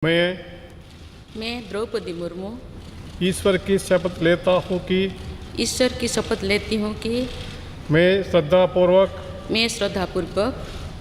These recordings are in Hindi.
मैं द्रौपदी मुर्मू ईश्वर की शपथ लेता हूँ कि ईश्वर की शपथ लेती हूँ कि मैं श्रद्धापूर्वक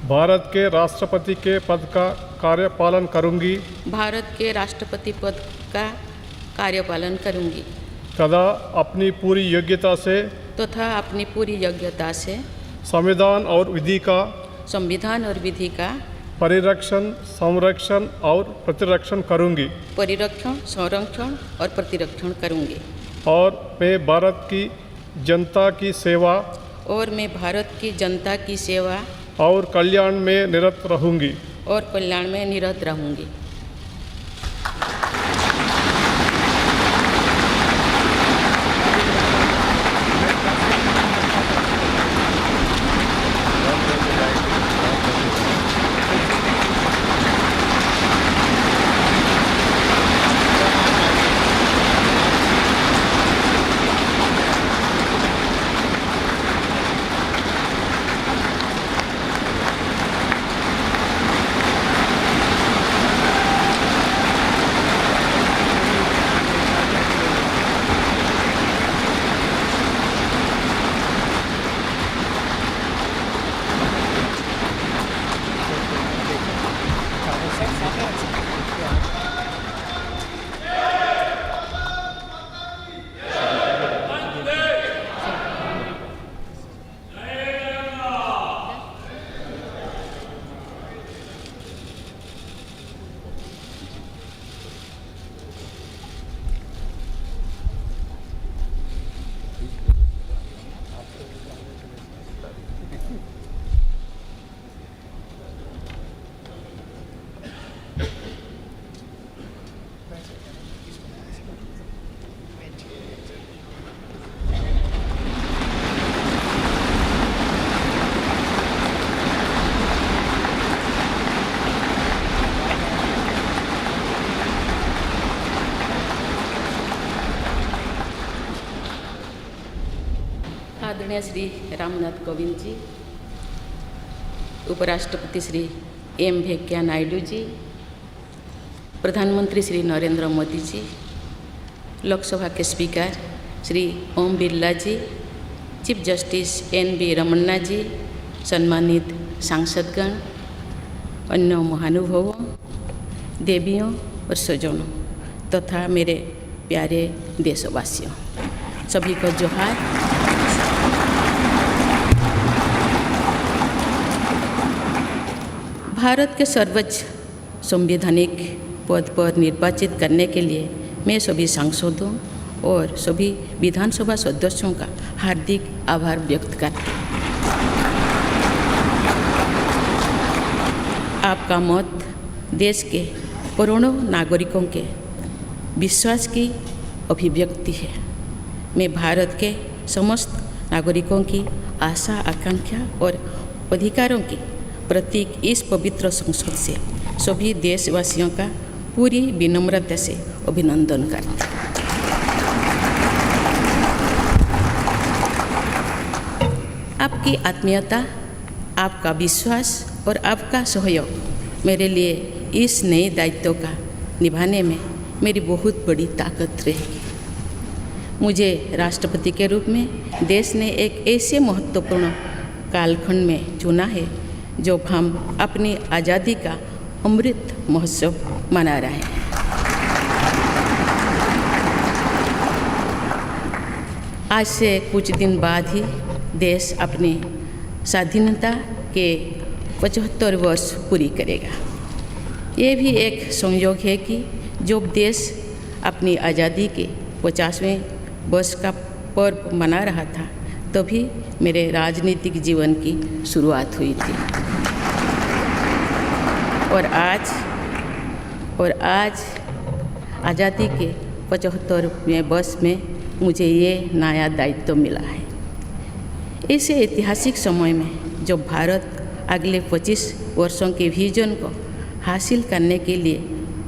भारत के राष्ट्रपति के पद का कार्यपालन करूँगी भारत के राष्ट्रपति पद का कार्यपालन करूँगी तथा अपनी पूरी योग्यता से संविधान और विधि का परिरक्षण, संरक्षण और प्रतिरक्षण करूँगी और मैं भारत की जनता की सेवा और कल्याण में निरत रहूँगी। आदरणीय श्री रामनाथ कोविंद जी, उपराष्ट्रपति श्री एम वेंकैया नायडू जी, प्रधानमंत्री श्री नरेंद्र मोदी जी, लोकसभा के स्पीकर श्री ओम बिरला जी, चीफ जस्टिस एन.वी. रमन्ना जी, सम्मानित सांसदगण, अन्य महानुभावों, देवियों और स्वजनों तथा मेरे प्यारे देशवासियों, सभी को जोहार। भारत के सर्वोच्च संवैधानिक पद पर निर्वाचित करने के लिए मैं सभी सांसदों और सभी विधानसभा सदस्यों का हार्दिक आभार व्यक्त करती हूँ। आपका मत देश के करोड़ों नागरिकों के विश्वास की अभिव्यक्ति है। मैं भारत के समस्त नागरिकों की आशा, आकांक्षा और अधिकारों की प्रतीक इस पवित्र संसद से सभी देशवासियों का पूरी विनम्रता से अभिनंदन करती हूँ। आपकी आत्मीयता, आपका विश्वास और आपका सहयोग मेरे लिए इस नए दायित्व का निभाने में मेरी बहुत बड़ी ताकत रहेगी। मुझे राष्ट्रपति के रूप में देश ने एक ऐसे महत्वपूर्ण कालखंड में चुना है जब हम अपनी आज़ादी का अमृत महोत्सव मना रहे हैं। आज से कुछ दिन बाद ही देश अपनी स्वाधीनता के 75 वर्ष पूरी करेगा। ये भी एक संयोग है कि जब देश अपनी आज़ादी के 50वें वर्ष का पर्व मना रहा था तभी मेरे राजनीतिक जीवन की शुरुआत हुई थी और आज आज़ादी के 75वें वर्ष में मुझे ये नया दायित्व मिला है। इस ऐतिहासिक समय में जब भारत अगले 25 वर्षों के विजन को हासिल करने के लिए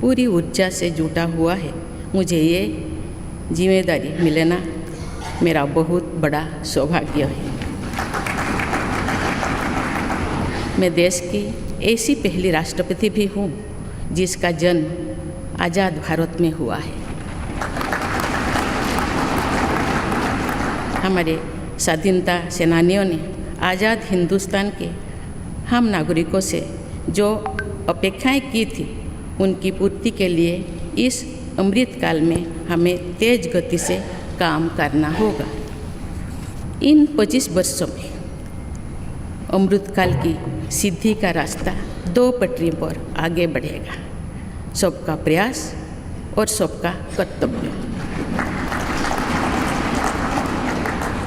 पूरी ऊर्जा से जुटा हुआ है, मुझे ये जिम्मेदारी मिलना मेरा बहुत बड़ा सौभाग्य है। मैं देश की ऐसी पहली राष्ट्रपति भी हूँ जिसका जन्म आज़ाद भारत में हुआ है। हमारे स्वाधीनता सेनानियों ने आज़ाद हिंदुस्तान के हम नागरिकों से जो अपेक्षाएं की थी, उनकी पूर्ति के लिए इस अमृत काल में हमें तेज गति से काम करना होगा। इन 25 वर्षों में अमृत काल की सिद्धि का रास्ता 2 पटरी पर आगे बढ़ेगा, सबका प्रयास और सबका कर्तव्य।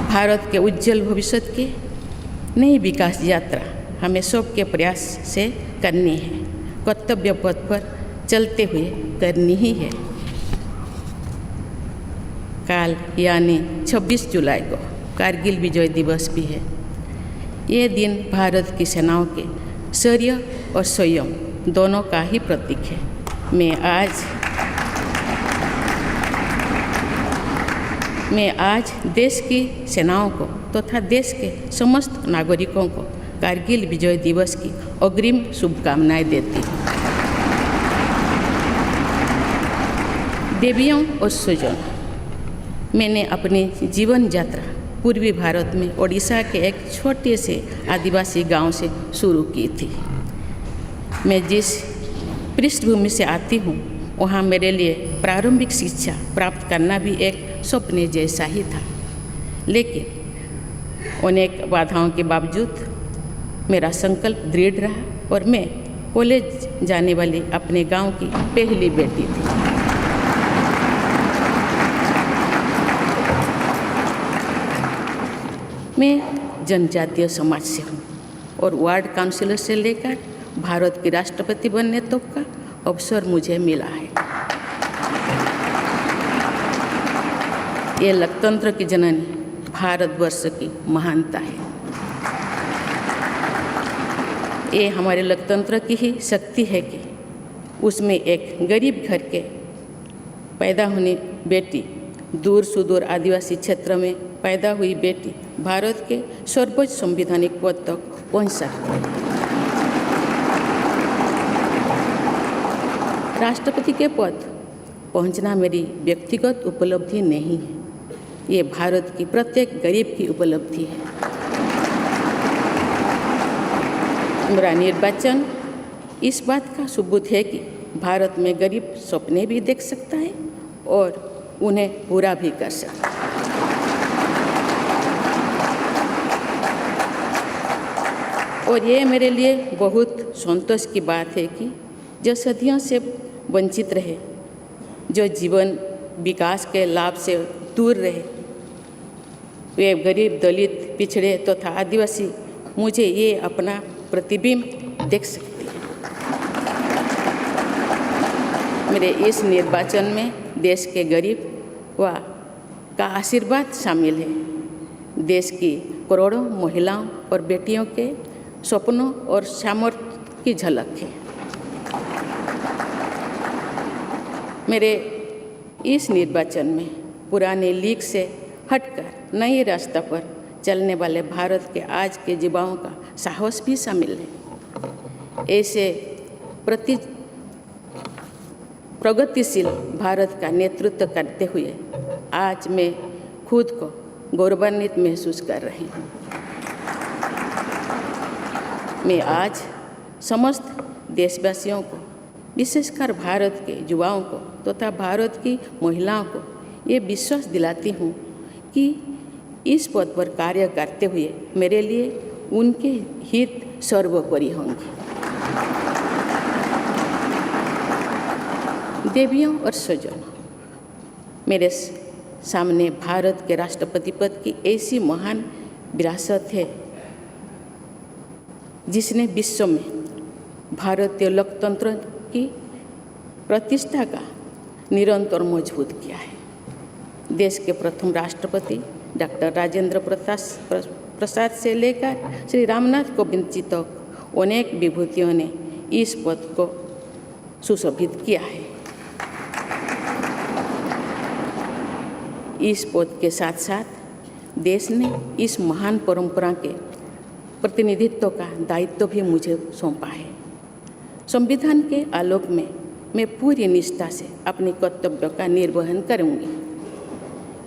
भारत के उज्जवल भविष्य की नई विकास यात्रा हमें सबके प्रयास से करनी है, कर्तव्य पथ पर चलते हुए करनी ही है। काल यानी 26 जुलाई को कारगिल विजय दिवस भी है। ये दिन भारत की सेनाओं के शौर्य और संयम दोनों का ही प्रतीक है। मैं आज देश की सेनाओं को तथा देश के समस्त नागरिकों को कारगिल विजय दिवस की अग्रिम शुभकामनाएं देती हूँ। देवियों और स्वजनों, मैंने अपनी जीवन यात्रा पूर्वी भारत में ओडिशा के एक छोटे से आदिवासी गांव से शुरू की थी। मैं जिस पृष्ठभूमि से आती हूँ, वहाँ मेरे लिए प्रारंभिक शिक्षा प्राप्त करना भी एक सपने जैसा ही था, लेकिन अनेक बाधाओं के बावजूद मेरा संकल्प दृढ़ रहा और मैं कॉलेज जाने वाली अपने गांव की पहली बेटी थी। मैं जनजातीय समाज से हूँ और वार्ड काउंसिलर से लेकर भारत की राष्ट्रपति बनने तक का अवसर मुझे मिला है। ये लोकतंत्र की जननी भारतवर्ष की महानता है। ये हमारे लोकतंत्र की ही शक्ति है कि उसमें एक गरीब घर के पैदा होने बेटी, दूर सुदूर आदिवासी क्षेत्र में पैदा हुई बेटी भारत के सर्वोच्च संवैधानिक पद तक पहुंच सकती है। राष्ट्रपति के पद पहुंचना मेरी व्यक्तिगत उपलब्धि नहीं है, ये भारत की प्रत्येक गरीब की उपलब्धि है। मेरा निर्वाचन इस बात का सबूत है कि भारत में गरीब सपने भी देख सकता है और उन्हें पूरा भी कर सकता है। और ये मेरे लिए बहुत संतोष की बात है कि जो सदियों से वंचित रहे, जो जीवन विकास के लाभ से दूर रहे, वे गरीब, दलित, पिछड़े तथा आदिवासी मुझे ये अपना प्रतिबिंब देख सकते हैं। मेरे इस निर्वाचन में देश के गरीब व का आशीर्वाद शामिल है। देश की करोड़ों महिलाओं और बेटियों के सपनों और सामर्थ्य की झलक है। मेरे इस निर्वाचन में पुराने लीग से हटकर नए रास्ते पर चलने वाले भारत के आज के युवाओं का साहस भी शामिल है। ऐसे प्रगतिशील भारत का नेतृत्व करते हुए आज मैं खुद को गौरवान्वित महसूस कर रही हूँ। मैं आज समस्त देशवासियों को, विशेषकर भारत के युवाओं को तथा भारत की महिलाओं को ये विश्वास दिलाती हूँ कि इस पद पर कार्य करते हुए मेरे लिए उनके हित सर्वोपरि होंगे। देवियों और स्वजनों, मेरे सामने भारत के राष्ट्रपति पद की ऐसी महान विरासत है जिसने विश्व में भारतीय लोकतंत्र की प्रतिष्ठा का निरंतर मजबूत किया है। देश के प्रथम राष्ट्रपति डॉक्टर राजेंद्र प्रसाद से लेकर श्री रामनाथ कोविंद जी तक अनेक विभूतियों ने इस पद को सुशोभित किया है। इस पद के साथ साथ देश ने इस महान परंपरा के प्रतिनिधित्व का दायित्व भी मुझे सौंपा है। संविधान के आलोक में मैं पूरी निष्ठा से अपने कर्तव्यों का निर्वहन करूंगी।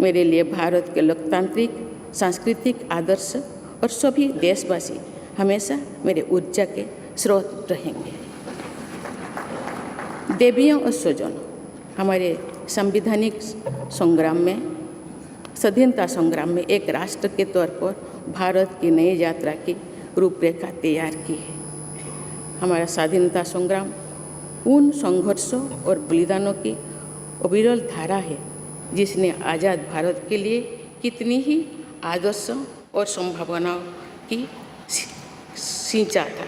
मेरे लिए भारत के लोकतांत्रिक सांस्कृतिक आदर्श और सभी देशवासी हमेशा मेरे ऊर्जा के स्रोत रहेंगे। देवियों और स्वजनों, हमारे संवैधानिक संग्राम में, स्वाधीनता संग्राम में एक राष्ट्र के तौर पर भारत की नई यात्रा की रूपरेखा तैयार की है। हमारा स्वाधीनता संग्राम उन संघर्षों और बलिदानों की अविरल धारा है जिसने आज़ाद भारत के लिए कितनी ही आदर्शों और संभावनाओं की सिंचा था।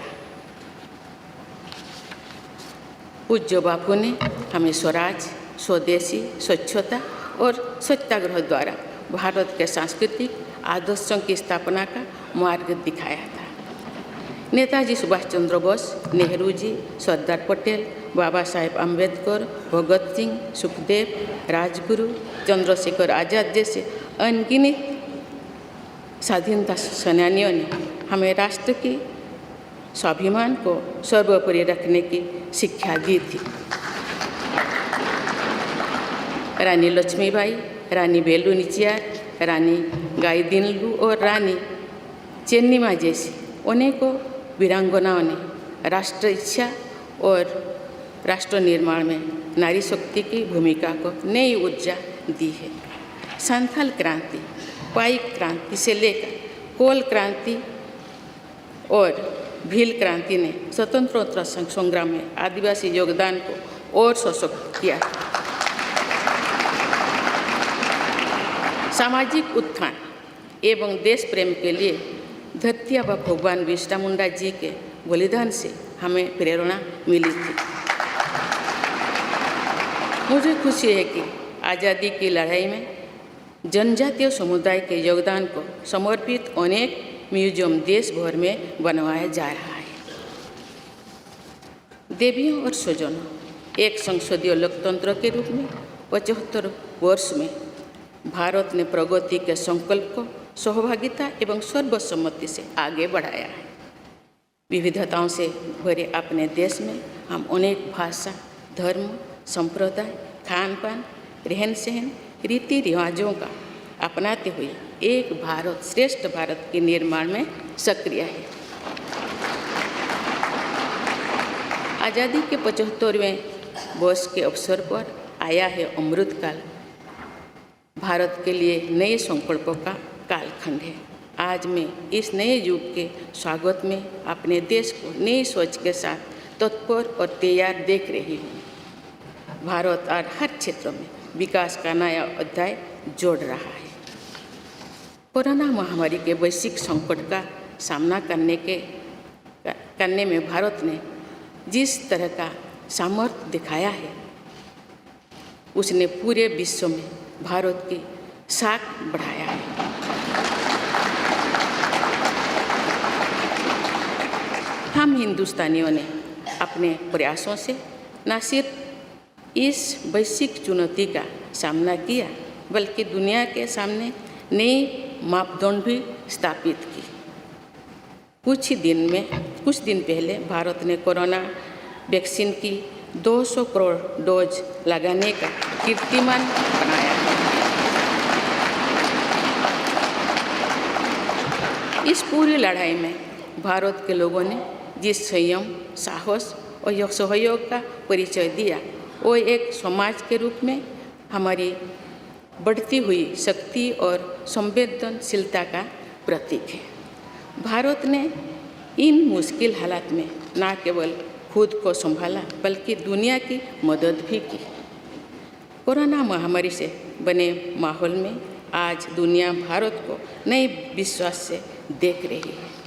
पूज्य बापू ने हमें स्वराज, स्वदेशी, स्वच्छता और सत्याग्रह द्वारा भारत के सांस्कृतिक आदर्शों की स्थापना का मार्ग दिखाया था। नेताजी सुभाष चंद्र बोस, नेहरू जी, सरदार पटेल, बाबा साहेब अम्बेडकर, भगत सिंह, सुखदेव, राजगुरु, चंद्रशेखर आज़ाद जैसे अनगिनत स्वाधीनता सेनानियों ने हमें राष्ट्र की स्वाभिमान को सर्वोपरि रखने की शिक्षा दी थी। रानी लक्ष्मीबाई, रानी वेलु नाचियार, रानी गाईदिन्लु और रानी चेन्निमा जैसी अनेकों वीरांगनाओं ने राष्ट्र इच्छा और राष्ट्र निर्माण में नारी शक्ति की भूमिका को नई ऊर्जा दी है। संथाल क्रांति, पाइक क्रांति से लेकर कोल क्रांति और भील क्रांति ने स्वतंत्रता संग्राम में आदिवासी योगदान को और सशक्त किया। सामाजिक उत्थान एवं देश प्रेम के लिए धरती आबा भगवान बिरसा मुंडा जी के बलिदान से हमें प्रेरणा मिली थी। मुझे खुशी है कि आज़ादी की लड़ाई में जनजातीय समुदाय के योगदान को समर्पित अनेक म्यूजियम देश भर में बनवाया जा रहा है। देवियों और स्वजनों, एक संसदीय लोकतंत्र के रूप में 75 वर्ष में भारत ने प्रगति के संकल्प को सहभागिता एवं सर्वसम्मति से आगे बढ़ाया है। विविधताओं से भरे अपने देश में हम अनेक भाषा, धर्म, संप्रदाय, खान पान, रहन सहन, रीति रिवाजों का अपनाते हुए एक भारत श्रेष्ठ भारत के निर्माण में सक्रिय है। आज़ादी के 75वें वर्ष के अवसर पर आया है अमृतकाल। भारत के लिए नए संकल्पों का कालखंड है। आज मैं इस नए युग के स्वागत में अपने देश को नई सोच के साथ तत्पर और तैयार देख रही हूँ। भारत और हर क्षेत्र में विकास का नया अध्याय जोड़ रहा है। कोरोना महामारी के वैश्विक संकट का सामना करने में भारत ने जिस तरह का सामर्थ्य दिखाया है, उसने पूरे विश्व में भारत की साख बढ़ाया है। हम हिंदुस्तानियों ने अपने प्रयासों से न सिर्फ इस वैश्विक चुनौती का सामना किया, बल्कि दुनिया के सामने नई मापदंड भी स्थापित की। कुछ दिन पहले भारत ने कोरोना वैक्सीन की 200 करोड़ डोज लगाने का कीर्तिमान बनाया। इस पूरी लड़ाई में भारत के लोगों ने जिस संयम, साहस और सहयोग का परिचय दिया, वो एक समाज के रूप में हमारी बढ़ती हुई शक्ति और संवेदनशीलता का प्रतीक है। भारत ने इन मुश्किल हालात में न केवल खुद को संभाला, बल्कि दुनिया की मदद भी की। कोरोना महामारी से बने माहौल में आज दुनिया भारत को नए विश्वास से देख रही है।